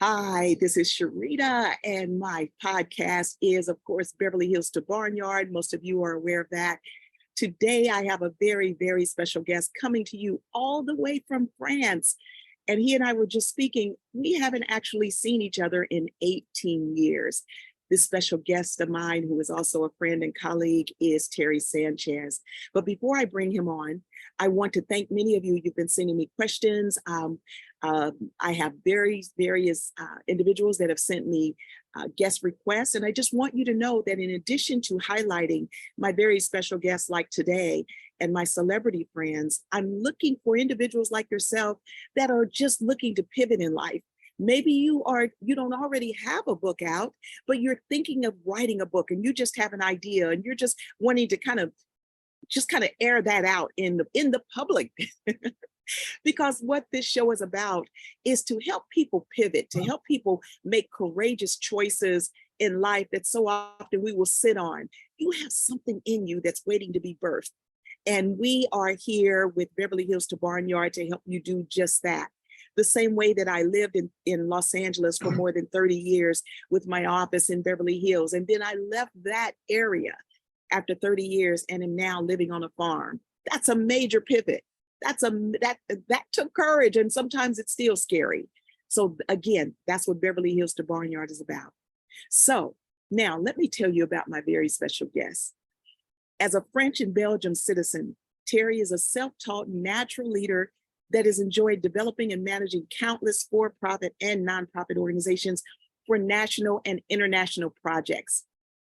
Hi, this is Sherita, and my podcast is, of course, Beverly Hills to Barnyard. Most of you are aware of that. Today, I have a very, very special guest coming to you all the way from France. And he and I were just speaking. We haven't actually seen each other in 18 years. This special guest of mine, who is also a friend and colleague, is Thierry Sanchez. But before I bring him on, I want to thank many of you. You've been sending me questions. I have various individuals that have sent me guest requests. And I just want you to know that in addition to highlighting my very special guests like today and my celebrity friends, I'm looking for individuals like yourself that are just looking to pivot in life. Maybe you don't already have a book out, but you're thinking of writing a book and you just have an idea and you're just wanting to kind of air that out in the public. Because what this show is about is to help people pivot, to help people make courageous choices in life that so often we will sit on. You have something in you that's waiting to be birthed. And we are here with Beverly Hills to Barnyard to help you do just that. The same way that I lived in Los Angeles for more than 30 years with my office in Beverly Hills. And then I left that area after 30 years and am now living on a farm. That's a major pivot. That took courage, and sometimes it's still scary. So again, that's what Beverly Hills to Barnyard is about. So now let me tell you about my very special guest. As a French and Belgian citizen, Thierry is a self-taught natural leader that has enjoyed developing and managing countless for-profit and nonprofit organizations for national and international projects.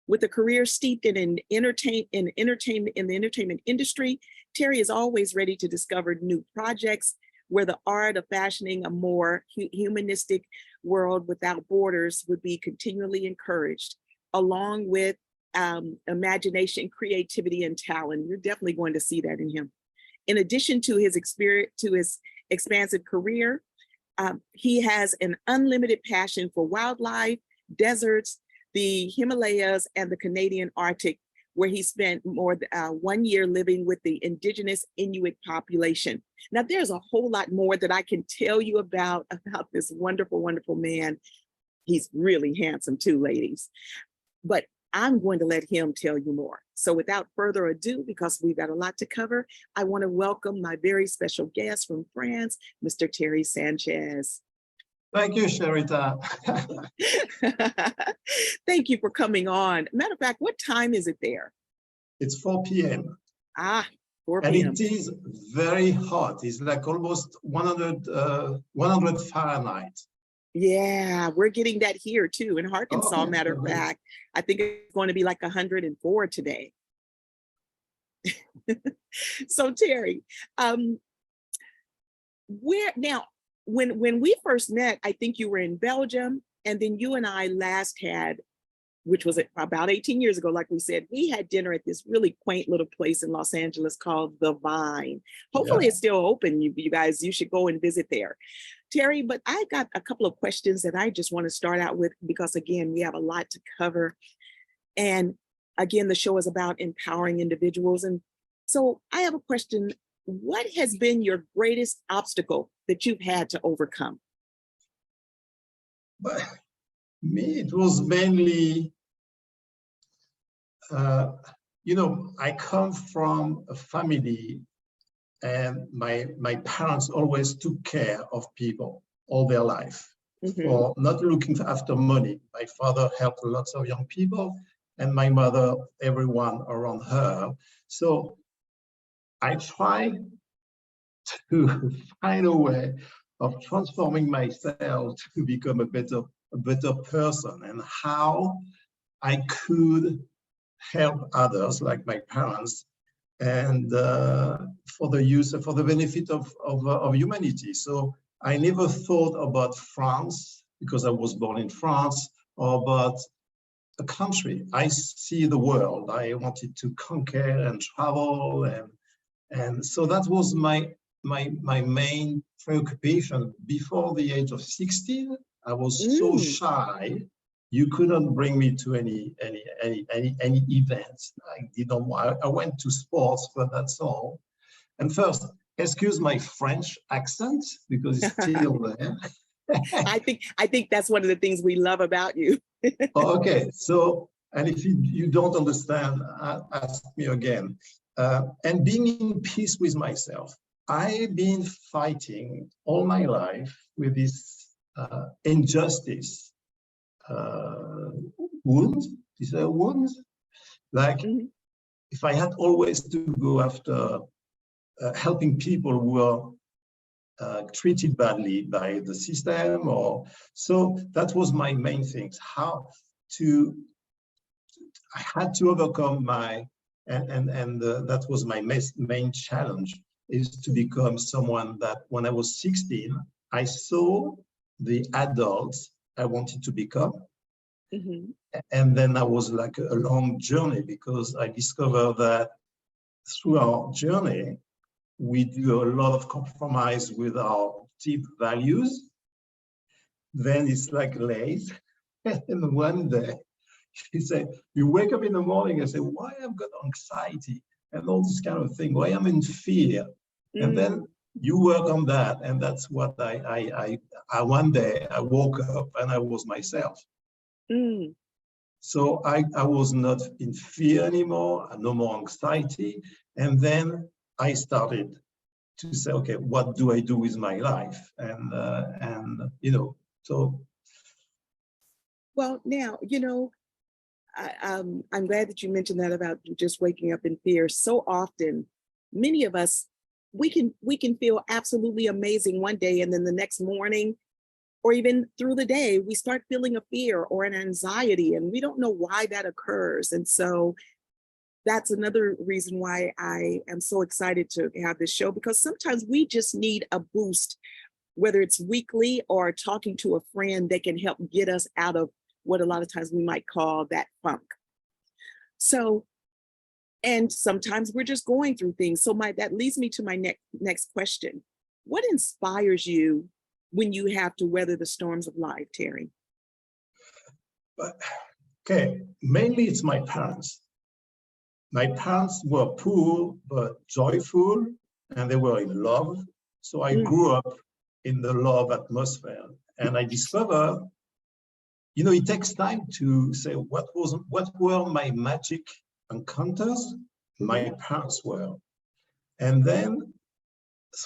With a career steeped in the entertainment industry, Thierry is always ready to discover new projects where the art of fashioning a more humanistic world without borders would be continually encouraged, along with imagination, creativity, and talent. You're definitely going to see that in him. In addition to his expansive career, he has an unlimited passion for wildlife, deserts, the Himalayas, and the Canadian Arctic, where he spent more than 1 year living with the indigenous Inuit population. Now, there's a whole lot more that I can tell you about this wonderful, wonderful man. He's really handsome too, ladies. But I'm going to let him tell you more. So without further ado, because we've got a lot to cover, I want to welcome my very special guest from France, Mr. Thierry Sanchez. Thank you, Sherita. Thank you for coming on. Matter of fact, what time is it there? It's 4 p.m. 4 p.m. And it is very hot. It's like almost 100 Fahrenheit. Yeah, we're getting that here too in Arkansas. Matter of fact, I think it's going to be like 104 today. So Thierry, where now? When we first met, I think you were in Belgium, and then you and I last had, which was about 18 years ago, like we said, we had dinner at this really quaint little place in Los Angeles called The Vine. Hopefully it's still open. You guys, you should go and visit there. Thierry, but I got a couple of questions that I just want to start out with, because again, we have a lot to cover. And again, the show is about empowering individuals. And so I have a question. What has been your greatest obstacle that you've had to overcome? But me, it was mainly, I come from a family, and my parents always took care of people all their life, for not looking after money. My father helped lots of young people, and my mother, everyone around her. So I try to find a way of transforming myself to become a better person, and how I could help others, like my parents, and for the benefit of humanity. So I never thought about France, because I was born in France, or about a country. I see the world. I wanted to conquer and travel, and so that was my main preoccupation. Before the age of 16, I was so shy. You couldn't bring me to any events. I went to sports, but that's all. And first, excuse my French accent, because it's still there. I think that's one of the things we love about you. Okay, so, and if you don't understand, ask me again. And being in peace with myself. I've been fighting all my life with this injustice wound. Is there wounds? Like, if I had always to go after helping people who are treated badly by the system, or so that was my main thing. How to, I had to overcome my, and that was my main challenge, is to become someone that when I was 16, I saw the adults I wanted to become. And then I was like a long journey, because I discovered that through our journey, we do a lot of compromise with our deep values. Then it's like late, and one day, you say, you wake up in the morning and say, why I've got anxiety and all this kind of thing, why I'm in fear. And then you work on that. And that's what I one day I woke up and I was myself. So I was not in fear anymore, no more anxiety. And then I started to say, okay, what do I do with my life? And you know, so. Well, now, you know, I'm glad that you mentioned that about just waking up in fear. So often, many of us, we can feel absolutely amazing one day, and then the next morning, or even through the day, we start feeling a fear or an anxiety, and we don't know why that occurs. And so that's another reason why I am so excited to have this show, because sometimes we just need a boost, whether it's weekly or talking to a friend that can help get us out of what a lot of times we might call that funk. So, and sometimes we're just going through things. So that leads me to my next question. What inspires you when you have to weather the storms of life, Thierry? Okay, mainly it's my parents. My parents were poor, but joyful, and they were in love. So I grew up in the love atmosphere, and I discovered, you know, it takes time to say what were my magic encounters. My parents were, and then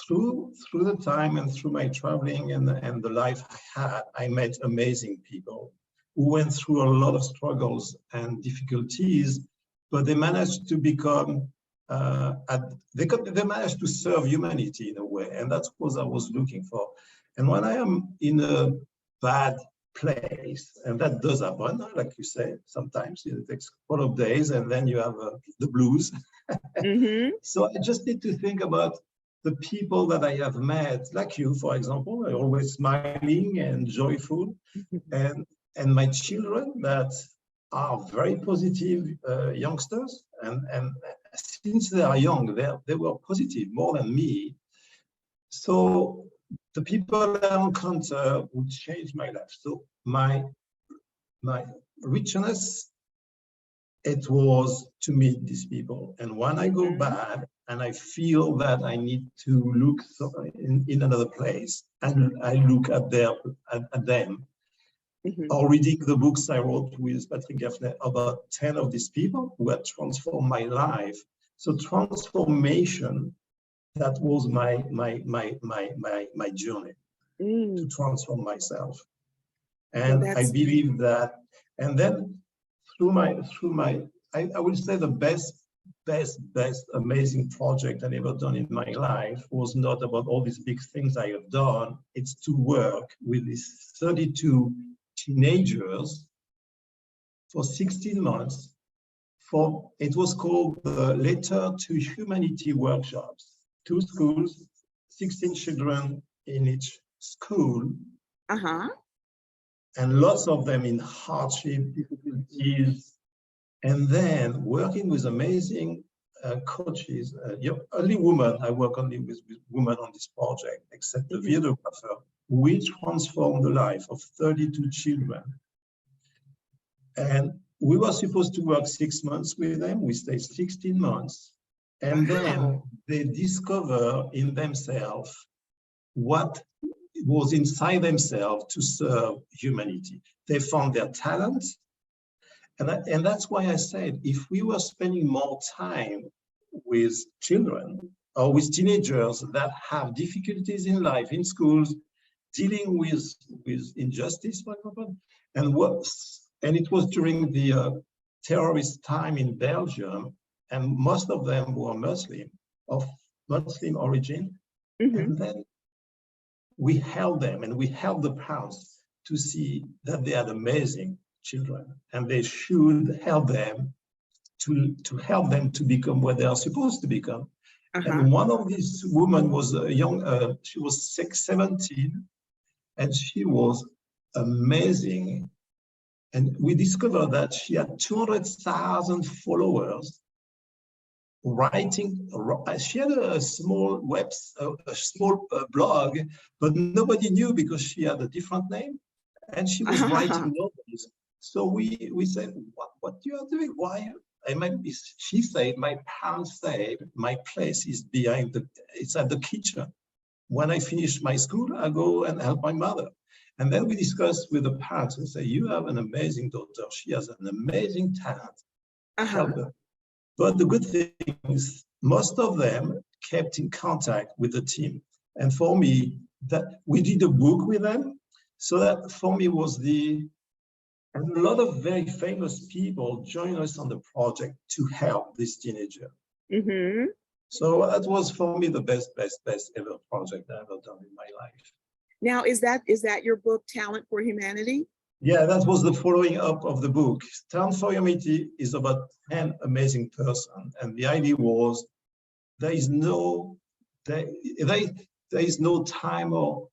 through the time and through my traveling and the life I had, I met amazing people who went through a lot of struggles and difficulties, but they managed to become they managed to serve humanity in a way, and that's what I was looking for. And when I am in a bad place, and that does happen, like you say, sometimes it takes a couple of days and then you have the blues. So I just need to think about the people that I have met, like you, for example, are always smiling and joyful, and my children that are very positive youngsters, and since they are young, they were positive more than me. So the people I encounter would change my life. So my richness, it was to meet these people. And when I go bad and I feel that I need to look in another place, and I look at them, or reading the books I wrote with Patrick Gaffney about 10 of these people who had transformed my life. So transformation, that was my journey to transform myself. And I believe that, and then through my I will say the best amazing project I ever done in my life was not about all these big things I have done. It's to work with these 32 teenagers for 16 months. It was called the Letter to Humanity workshops. 2 schools, 16 children in each school. And lots of them in hardship, difficulties, and then working with amazing coaches. Only women, I work only with women on this project, except the videographer, we transformed the life of 32 children. And we were supposed to work 6 months with them. We stayed 16 months. And then they discover in themselves what was inside themselves to serve humanity. They found their talent. And that's why I said, if we were spending more time with children or with teenagers that have difficulties in life, in schools, dealing with injustice, for example, and it was during the terrorist time in Belgium, and most of them were Muslim, of Muslim origin. And then we held them and we helped the parents to see that they had amazing children, and they should help them to help them to become what they are supposed to become. And one of these women was a young, she was 17, and she was amazing. And we discovered that she had 200,000 followers writing. She had a small blog, but nobody knew because she had a different name, and she was writing novels. So we said, what you are doing? Why? She said, my parents said, my place is it's at the kitchen. When I finish my school, I go and help my mother. And then we discussed with the parents and say, you have an amazing daughter. She has an amazing talent. Help her. But the good thing is most of them kept in contact with the team. And for me, that we did a book with them. So that for me was and a lot of very famous people joined us on the project to help this teenager. So that was for me the best ever project I've ever done in my life. Now, is that your book, Talent for Humanity? Yeah, that was the following up of the book. Talent for Humanity is about 10 amazing persons. And the idea was there is no time or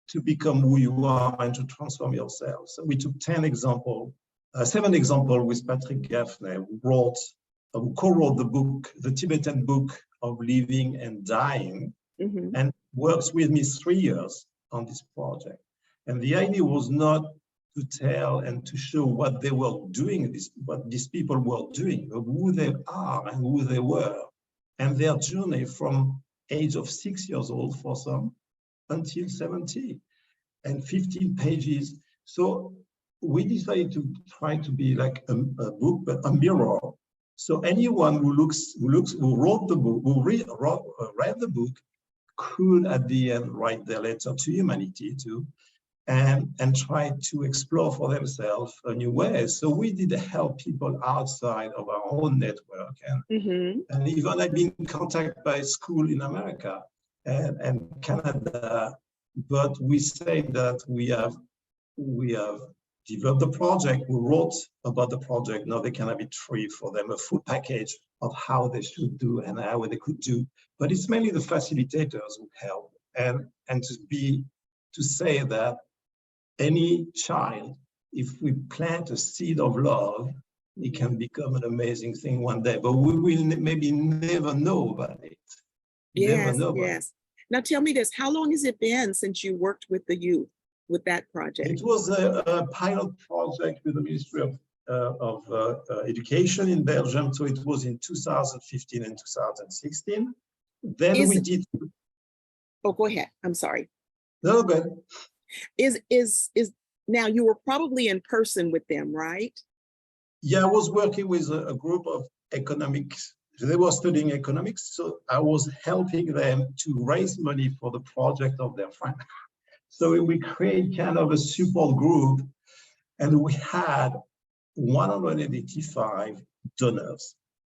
to become who you are and to transform yourself. So we took 7 examples with Patrick Gaffney, who co-wrote the book, the Tibetan book of living and dying, and works with me 3 years on this project. And the idea was not to tell and to show what they were doing, what these people were doing, but who they are and who they were, and their journey from age of 6 years old for some until 70, and 15 pages. So we decided to try to be like a book, but a mirror. So anyone who wrote the book, who read the book, could at the end write their letter to humanity too, and try to explore for themselves a new way. So we did help people outside of our own network, and even I've been contacted by a school in America and Canada. But we say that we have developed the project. We wrote about the project. Now they can have it free for them, a full package of how they should do and how they could do. But it's mainly the facilitators who help, and to say that any child, if we plant a seed of love, it can become an amazing thing one day. But we will maybe never know about it. Yes. Now tell me this, how long has it been since you worked with the youth with that project? It was a pilot project with the Ministry of Education in Belgium. So it was in 2015 and 2016. Then we did. Oh, go ahead. I'm sorry. No, but. Now you were probably in person with them, right? Yeah, I was working with a group of economics. They were studying economics, so I was helping them to raise money for the project of their friend. So we create kind of a support group, and we had 185 donors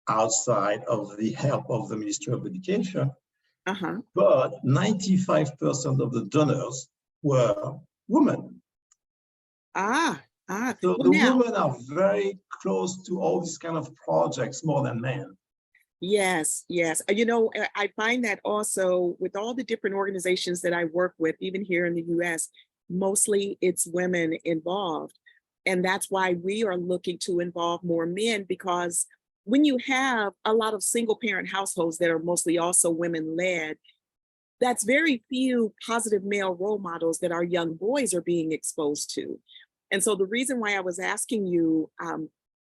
outside of the help of the Ministry of Education. But 95% of the donors were women. So the women are very close to all these kind of projects more than men. Yes. You know, I find that also with all the different organizations that I work with, even here in the US, mostly it's women involved. And that's why we are looking to involve more men, because when you have a lot of single parent households that are mostly also women led, that's very few positive male role models that our young boys are being exposed to. And so the reason why I was asking you,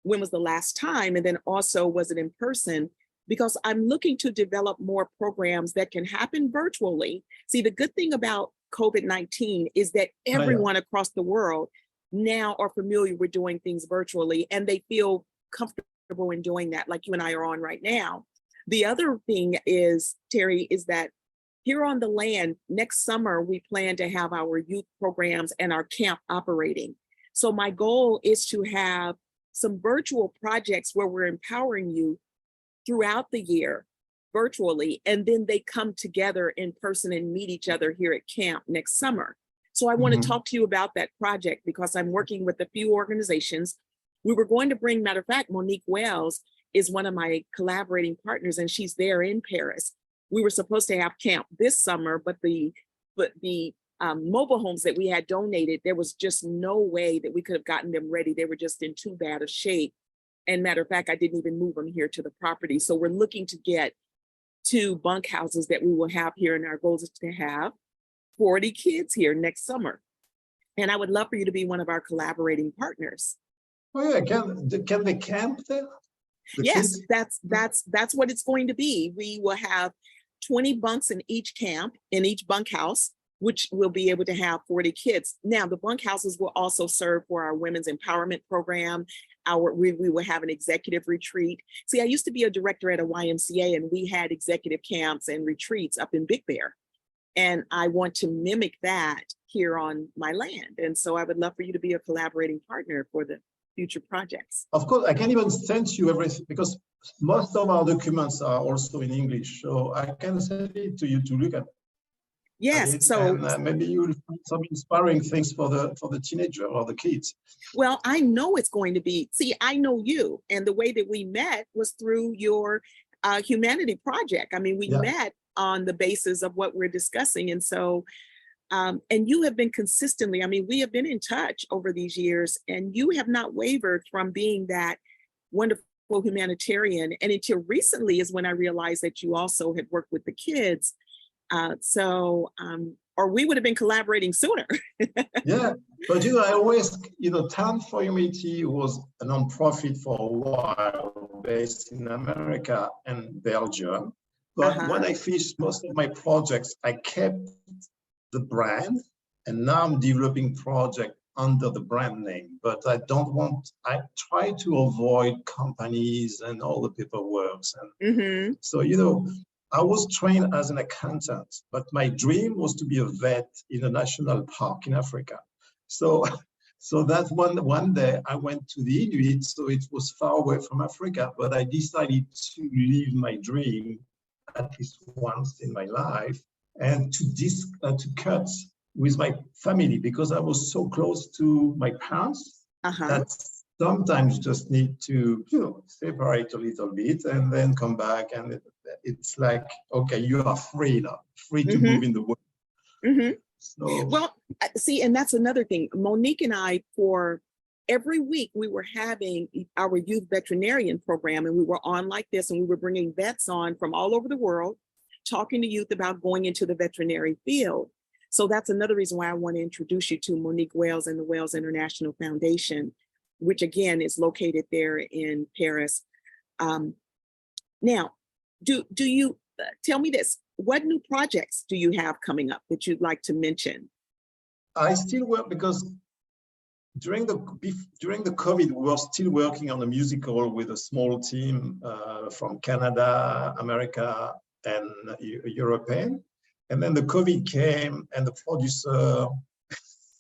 when was the last time? And then also, was it in person? Because I'm looking to develop more programs that can happen virtually. See, the good thing about COVID-19 is that everyone across the world now are familiar with doing things virtually, and they feel comfortable in doing that, like you and I are on right now. The other thing is, Terry, is that here on the land, next summer, we plan to have our youth programs and our camp operating. So my goal is to have some virtual projects where we're empowering you throughout the year virtually, and then they come together in person and meet each other here at camp next summer. So I want to talk to you about that project because I'm working with a few organizations. We were going to bring, matter of fact, Monique Wells is one of my collaborating partners, and she's there in Paris. We were supposed to have camp this summer, but the mobile homes that we had donated, there was just no way that we could have gotten them ready. They were just in too bad a shape. And matter of fact, I didn't even move them here to the property. So we're looking to get 2 bunkhouses that we will have here, and our goal is to have 40 kids here next summer. And I would love for you to be one of our collaborating partners. Oh yeah, can they camp there? Yes, that's what it's going to be. We will have 20 bunks in each camp, in each bunkhouse, which will be able to have 40 kids. Now, the bunkhouses will also serve for our women's empowerment program. We will have an executive retreat. See, I used to be a director at a YMCA, and we had executive camps and retreats up in Big Bear. And I want to mimic that here on my land. And so I would love for you to be a collaborating partner for the future projects. Of course, I can even send you everything because most of our documents are also in English. So I can send it to you to look at. Yes, so maybe you will find some inspiring things for the teenager or the kids. Well, I know it's going to be. See, I know you, and the way that we met was through your humanity project. I mean, we met on the basis of what we're discussing, and so, and you have been consistently. I mean, we have been in touch over these years, and you have not wavered from being that wonderful humanitarian. And until recently is when I realized that you also had worked with the kids. Or we would have been collaborating sooner. Yeah, but I always, Talent for Humanity was a nonprofit for a while based in America and Belgium. But when I finished most of my projects, I kept the brand, and now I'm developing project under the brand name. But I try to avoid companies and all the paperwork. And so, I was trained as an accountant, but my dream was to be a vet in a national park in Africa. So that one day I went to the Inuit, so it was far away from Africa, but I decided to live my dream at least once in my life and to cut with my family because I was so close to my parents that sometimes just need to separate a little bit and then come back, and it's like, okay, you are free now, free to move in the world. So, well, see, and that's another thing. Monique and I, for every week, we were having our youth veterinarian program, and we were on like this, and we were bringing vets on from all over the world, talking to youth about going into the veterinary field. So that's another reason why I want to introduce you to Monique Wells and the Wells International Foundation, which again is located there in Paris. Now, do you tell me this? What new projects do you have coming up that you'd like to mention? I still work because during the COVID, we were still working on a musical with a small team from Canada, America, and European. And then the COVID came, and the producer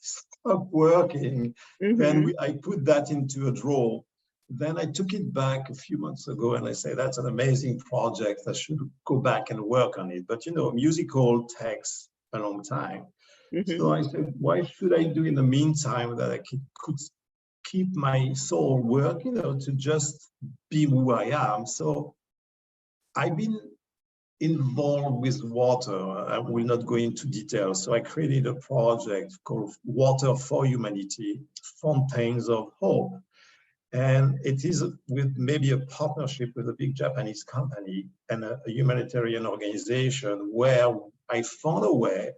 stopped working. Then I put that into a drawer. Then I took it back a few months ago, and I said, that's an amazing project. I should go back and work on it. But, a musical takes a long time. So I said, why should I do in the meantime that I could keep my soul work, to just be who I am. So I've been involved with water. I will not go into details. So I created a project called Water for Humanity, Fountains of Hope. And it is with maybe a partnership with a big Japanese company and a humanitarian organization where I found a way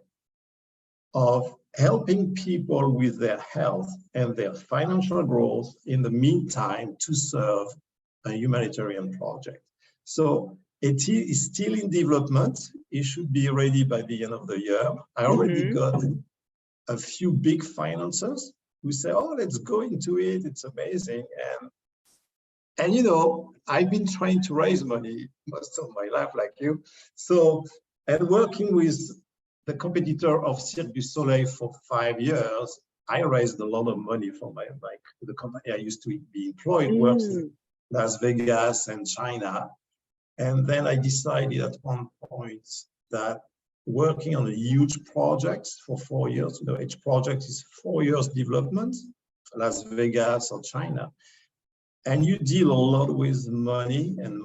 of helping people with their health and their financial growth in the meantime to serve a humanitarian project. So It is still in development. It should be ready by the end of the year. I already got a few big financiers who say, oh, let's go into it. It's amazing. And you know, I've been trying to raise money most of my life, like you. So, and working with the competitor of Cirque du Soleil for 5 years, I raised a lot of money for the company I used to be employed, works in Las Vegas and China. And then I decided at one point that working on a huge project for 4 years, you know, each project is 4 years development, Las Vegas or China. And you deal a lot with money and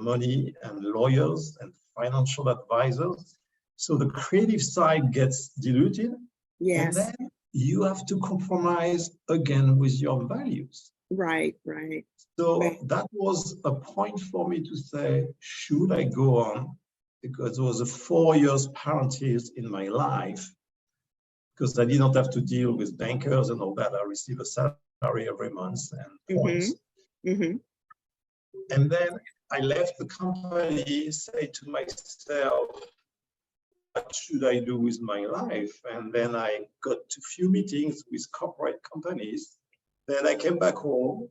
lawyers and financial advisors. So the creative side gets diluted. Yes. And then you have to compromise again with your values. Right, right. So that was a point for me to say, should I go on? Because it was a 4 years parentage in my life, because I did not have to deal with bankers and all that. I receive a salary every month and points. And then I left the company, say to myself, what should I do with my life? And then I got to few meetings with corporate companies. Then I came back home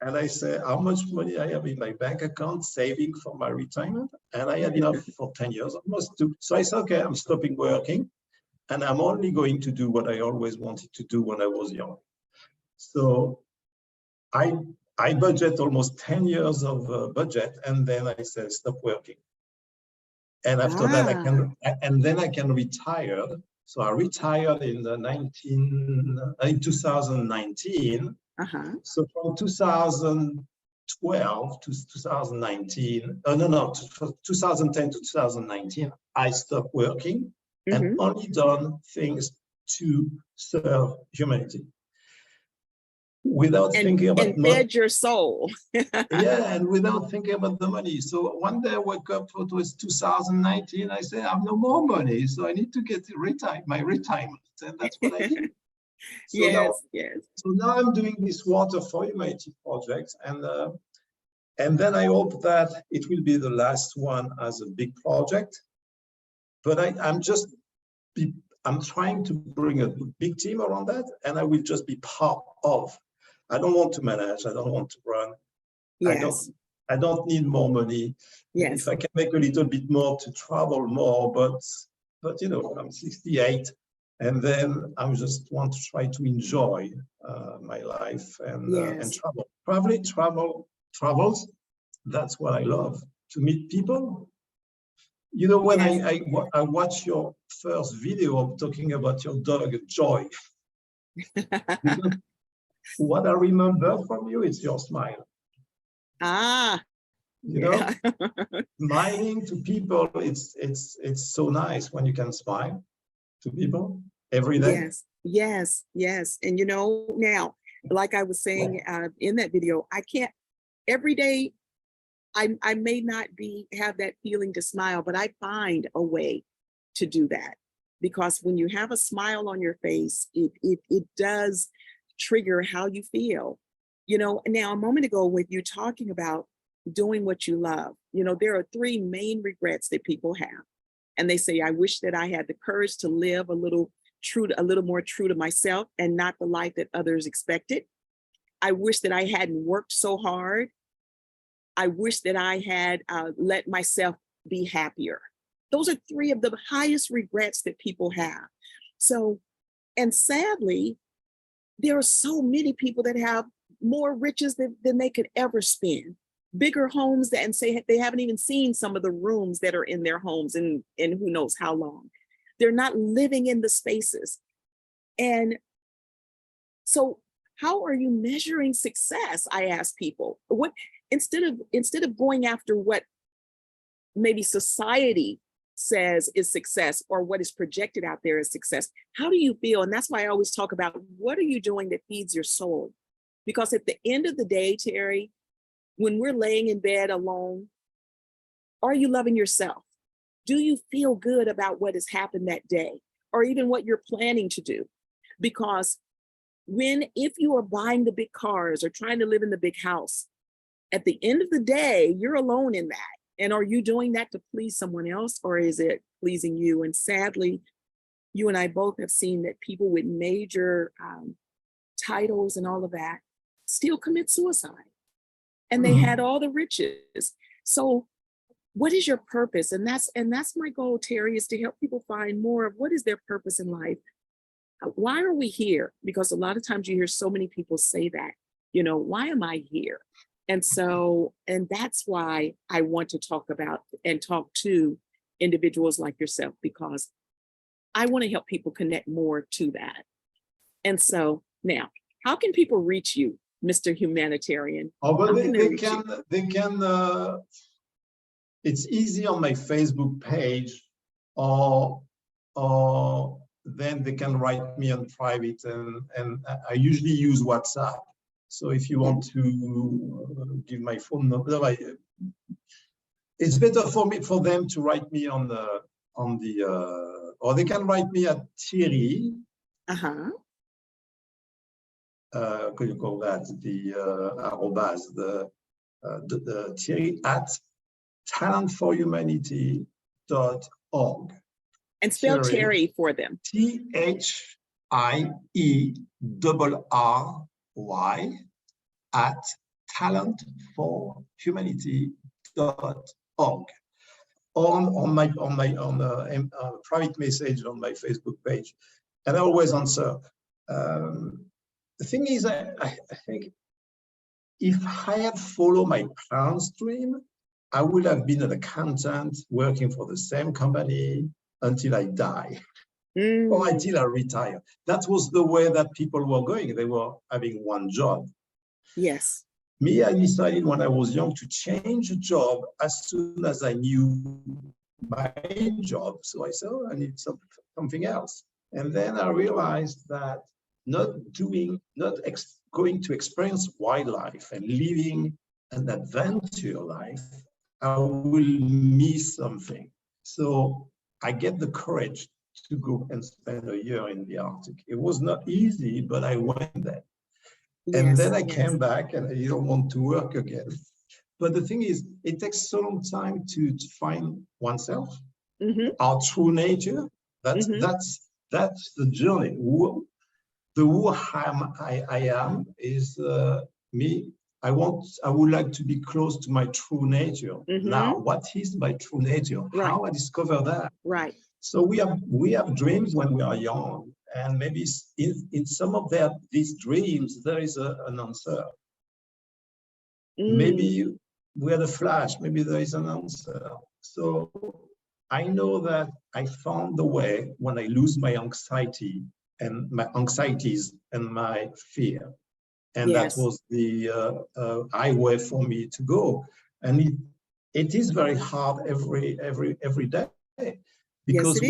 and I said, how much money I have in my bank account saving for my retirement? And I had enough for 10 years, almost two. So I said, okay, I'm stopping working and I'm only going to do what I always wanted to do when I was young. So I budget almost 10 years of budget, and then I said, stop working. And after that, I can retire. So I retired in 2019. So from 2012 to 2019, 2010 to 2019, I stopped working and only done things to serve humanity. Without thinking about and fed your soul. Yeah, and without thinking about the money. So one day I woke up, it was 2019, I said, I have no more money, so I need to get my retirement. And that's what I did. So So now I'm doing this Water for Humanity project, and then I hope that it will be the last one as a big project. But I'm trying to bring a big team around that, and I will just be part of. I don't want to manage. I don't want to run. I don't need more money. If I can make a little bit more to travel more, but you know, I'm 68, and then I just want to try to enjoy my life and travel. Travels. That's what I love, to meet people. You know, when I watch your first video talking about your dog, Joy, what I remember from you is your smile. You know, smiling to people, it's so nice when you can smile to people every day. Yes. And you know, now, like I was saying in that video, I can't, every day, I may not have that feeling to smile, but I find a way to do that. Because when you have a smile on your face, it does trigger how you feel. You know, now a moment ago with you talking about doing what you love, you know, there are 3 main regrets that people have. And they say, I wish that I had the courage to live a little more true to myself and not the life that others expected. I wish that I hadn't worked so hard. I wish that I had let myself be happier. Those are 3 of the highest regrets that people have. So, and sadly, there are so many people that have more riches than they could ever spend. Bigger homes and say they haven't even seen some of the rooms that are in their homes in who knows how long. They're not living in the spaces. And so how are you measuring success? I ask people. What instead of going after what maybe society says is success or what is projected out there as success, how do you feel? And that's why I always talk about, what are you doing that feeds your soul? Because at the end of the day, Thierry, when we're laying in bed alone, are you loving yourself? Do you feel good about what has happened that day or even what you're planning to do? Because if you are buying the big cars or trying to live in the big house, at the end of the day, you're alone in that. And are you doing that to please someone else, or is it pleasing you? And sadly, you and I both have seen that people with major titles and all of that still commit suicide, and they had all the riches. So what is your purpose? And that's my goal, Terry, is to help people find more of what is their purpose in life. Why are we here? Because a lot of times you hear so many people say that, why am I here? And that's why I want to talk about and talk to individuals like yourself, because I want to help people connect more to that. And so now, how can people reach you, Mr. Humanitarian? Oh, but they can, it's easy on my Facebook page, or then they can write me on private, and I usually use WhatsApp. So if you want to give my phone number, it's better for them to write me on the or they can write me at Thierry. Could you call that the arrobas, the Thierry at talentforhumanity.org. And spell Thierry for them. THIERRY at talentforhumanity.org, or on my private message on my Facebook page, and I always answer. The thing is, I think if I had followed my parents' dream, I would have been an accountant working for the same company until I die, or until I retire. That was the way that people were going. They were having one job. Yes. Me, I decided when I was young to change a job as soon as I knew my job. So I said, oh, I need something else. And then I realized that going to experience wildlife and living an adventure life, I will miss something. So I get the courage to go and spend a year in the Arctic. It was not easy, but I went there. And then I came back, and I don't want to work again. But the thing is, it takes so long time to find oneself, our true nature. That's the journey. Who I am is me. I would like to be close to my true nature. Now, what is my true nature? How I discover that? Right. So we have dreams when we are young, and maybe in some of these dreams there is an answer. Maybe we had a flash. Maybe there is an answer. So I know that I found the way when I lose my anxieties and my fear. And that was the highway for me to go. And it is very hard every day, because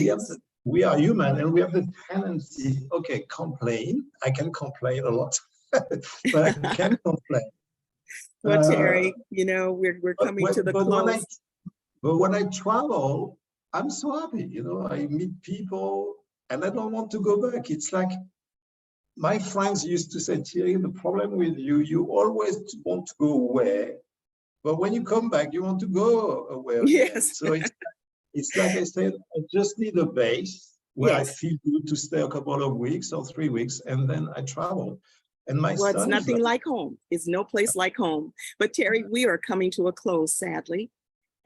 we are human, and we have the tendency, complain. I can complain a lot, but I can complain. Well, Terry, we're coming to the close. But when I travel, I'm so happy. I meet people, and I don't want to go back. It's like my friends used to say, Thierry, the problem with you, you always want to go away, but when you come back, you want to go away again. Yes. So it's like I said, I just need a base where I feel good to stay a couple of weeks or 3 weeks, and then I travel. And it's nothing like home. It's no place like home. But Terry, we are coming to a close, sadly.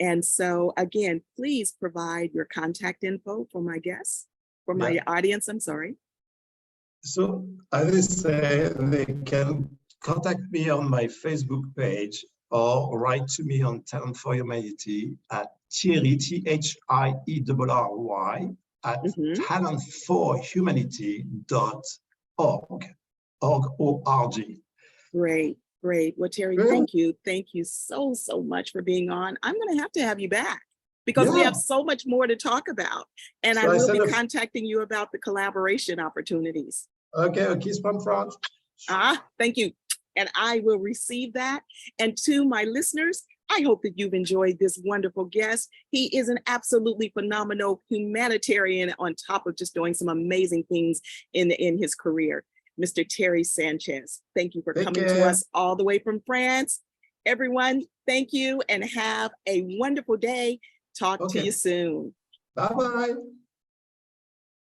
And so again, please provide your contact info for my guests, for my audience, I'm sorry. So as I say, they can contact me on my Facebook page or write to me on Talent for Humanity at Thierry, THIERRY at talentforhumanity.org. org. Great. Well, Terry, thank you. Thank you so much for being on. I'm going to have you back, because we have so much more to talk about. And so I will be contacting you about the collaboration opportunities. Okay, a kiss from France. Thank you. And I will receive that. And to my listeners, I hope that you've enjoyed this wonderful guest. He is an absolutely phenomenal humanitarian, on top of just doing some amazing things in his career. Mr. Thierry Sanchez, thank you for coming to us all the way from France. Everyone, thank you and have a wonderful day. Talk to you soon. Bye-bye.